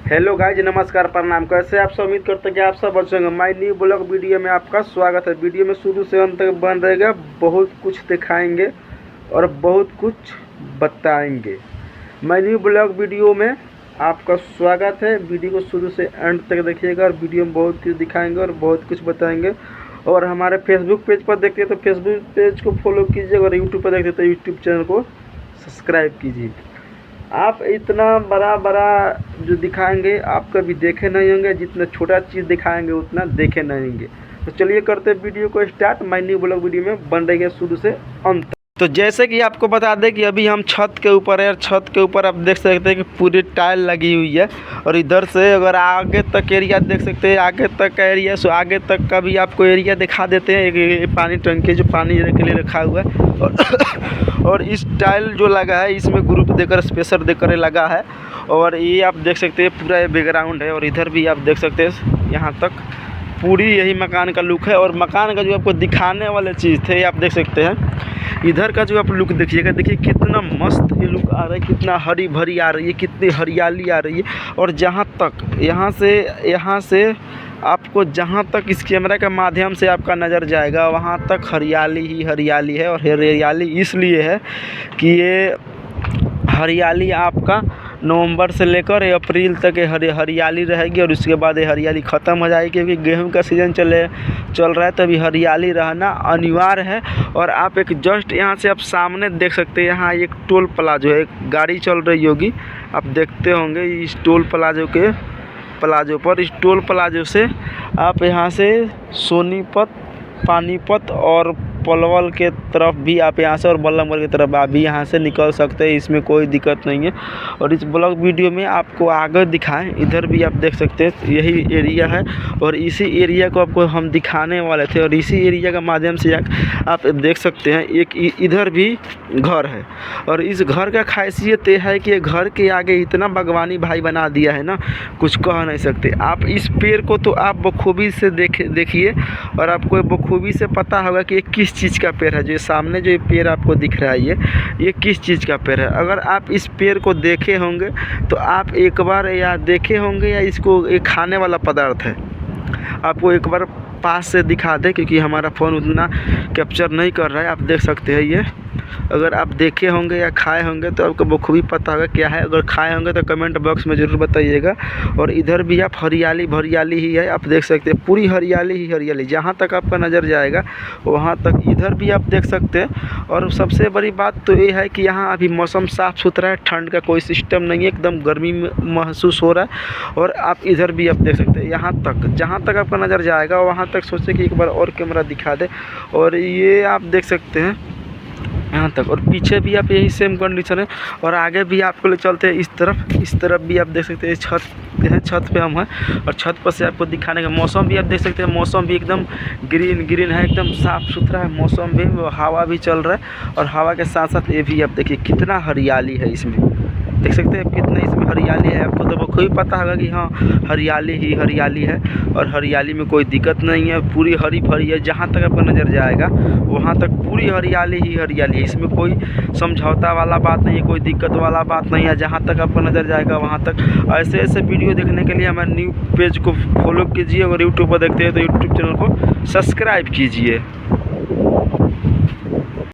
Hello guys, नमस्कार, प्रणाम। कैसे आप सब? उम्मीद करते हैं कि आप सब अच्छे होंगे। माय न्यू ब्लॉग वीडियो में आपका स्वागत है। वीडियो में शुरू से अंत तक बन रहेगा। बहुत कुछ दिखाएंगे और बहुत कुछ बताएंगे। माय न्यू ब्लॉग वीडियो में आपका स्वागत है। वीडियो को शुरू से एंड तक देखिएगा और वीडियो में बहुत कुछ दिखाएंगे और बहुत कुछ बताएंगे। और हमारे फेसबुक पेज पर देखते हैं तो फेसबुक पेज को फॉलो कीजिए और यूट्यूब पर देखते हैं तो यूट्यूब चैनल को सब्सक्राइब कीजिए। आप इतना बड़ा बड़ा जो दिखाएंगे आप कभी देखे नहीं होंगे। जितना छोटा चीज़ दिखाएंगे उतना देखे नहीं होंगे। तो चलिए करते हैं वीडियो को start. My new blog video में बन रही है शुरू से अंत तक। तो जैसे कि आपको बता दें कि अभी हम छत के ऊपर है और छत के ऊपर आप देख सकते हैं कि पूरी टाइल लगी हुई है। और इधर से अगर आगे तक एरिया देख सकते हैं, आगे तक का एरिया, सो आगे तक का भी आपको एरिया दिखा देते हैं। एक पानी टंकी जो पानी के लिए रखा हुआ है और इस टाइल जो लगा है इसमें ग्रुप देकर स्पेशल देकर लगा है। और ये आप देख सकते हैं पूरा ये बैकग्राउंड है। और इधर भी आप देख सकते हैं यहाँ तक पूरी यही मकान का लुक है। और मकान का जो आपको दिखाने वाले चीज़ थे ये आप देख सकते हैं। इधर का जो आप लुक देखिएगा, देखिए कितना मस्त ये लुक आ रहा है, कितना हरी भरी आ रही है, कितनी हरियाली आ रही है। और जहाँ तक यहाँ से आपको जहाँ तक इस कैमरा के माध्यम से आपका नज़र जाएगा वहाँ तक हरियाली ही हरियाली है। और हरियाली इसलिए है कि ये हरियाली आपका नवंबर से लेकर अप्रैल तक हरियाली रहेगी। और उसके बाद ये हरियाली ख़त्म हो जाएगी क्योंकि गेहूं का सीज़न चल रहा है। तभी हरियाली रहना अनिवार्य है। और आप एक जस्ट यहाँ से आप सामने देख सकते हैं, यहाँ एक टोल प्लाजो है, एक गाड़ी चल रही होगी, आप देखते होंगे इस टोल प्लाजो पर। इस टोल प्लाजो से आप यहाँ से सोनीपत, पानीपत और पलवल के तरफ भी आप यहाँ से और बल्लमगढ़ की तरफ आप भी यहाँ से निकल सकते हैं। इसमें कोई दिक्कत नहीं है। और इस ब्लॉग वीडियो में आपको आगे दिखाएं, इधर भी आप देख सकते हैं यही एरिया है। और इसी एरिया को आपको हम दिखाने वाले थे। और इसी एरिया के माध्यम से आप देख सकते हैं एक इधर भी घर है। और इस घर का खासियत ये है कि घर के आगे इतना बागवानी भाई बना दिया है ना, कुछ कह नहीं सकते। आप इस पेड़ को तो आप बखूबी से देखिए और आपको बखूबी से पता होगा कि ये किस चीज़ का पेड़ है। जो सामने जो पेड़ आपको दिख रहा है ये किस चीज़ का पेड़ है। अगर आप इस पेड़ को देखे होंगे तो आप एक बार या देखे होंगे या इसको एक खाने वाला पदार्थ है। आपको एक बार पास से दिखा दे क्योंकि हमारा फ़ोन उतना कैप्चर नहीं कर रहा है। आप देख सकते हैं ये, अगर आप देखे होंगे या खाए होंगे तो आपको बखूबी पता होगा क्या है। अगर खाए होंगे तो कमेंट बॉक्स में ज़रूर बताइएगा। और इधर भी आप हरियाली भरियाली ही है, आप देख सकते हैं पूरी हरियाली ही हरियाली। जहाँ तक आपका नज़र जाएगा वहाँ तक इधर भी आप देख सकते हैं। और सबसे बड़ी बात तो ये है कि यहाँ अभी मौसम साफ़ सुथरा है, ठंड का कोई सिस्टम नहीं है, एकदम गर्मी महसूस हो रहा है। और आप इधर भी आप देख सकते हैं यहाँ तक जहाँ तक आपका नज़र जाएगा वहाँ तक सोचे कि एक बार और कैमरा दिखा दे। और ये आप देख सकते हैं यहाँ तक। और पीछे भी आप यही सेम कंडीशन है। और आगे भी आपको ले चलते हैं इस तरफ भी आप देख सकते हैं छत पे हम हैं। और छत पर से आपको दिखाने का मौसम भी आप देख सकते हैं। मौसम भी एकदम ग्रीन है, एकदम साफ़ सुथरा है मौसम भी। हवा भी चल रहा है और हवा के साथ साथ ये भी आप देखिए कितना हरियाली है इसमें। देख सकते हैं कितना इसमें हरियाली है। आपको तो बखूबी पता होगा कि हाँ हरियाली ही हरियाली है। और हरियाली में कोई दिक्कत नहीं है, पूरी हरी भरी है। जहाँ तक आपका नज़र जाएगा वहाँ तक पूरी हरियाली ही हरियाली है। इसमें कोई समझौता वाला बात नहीं है, कोई दिक्कत वाला बात नहीं है। जहाँ तक आपका नज़र जाएगा वहाँ तक। ऐसे वीडियो देखने के लिए हमारे न्यू पेज को फॉलो कीजिए। अगर यूट्यूब पर देखते हैं तो यूट्यूब चैनल को सब्सक्राइब कीजिए।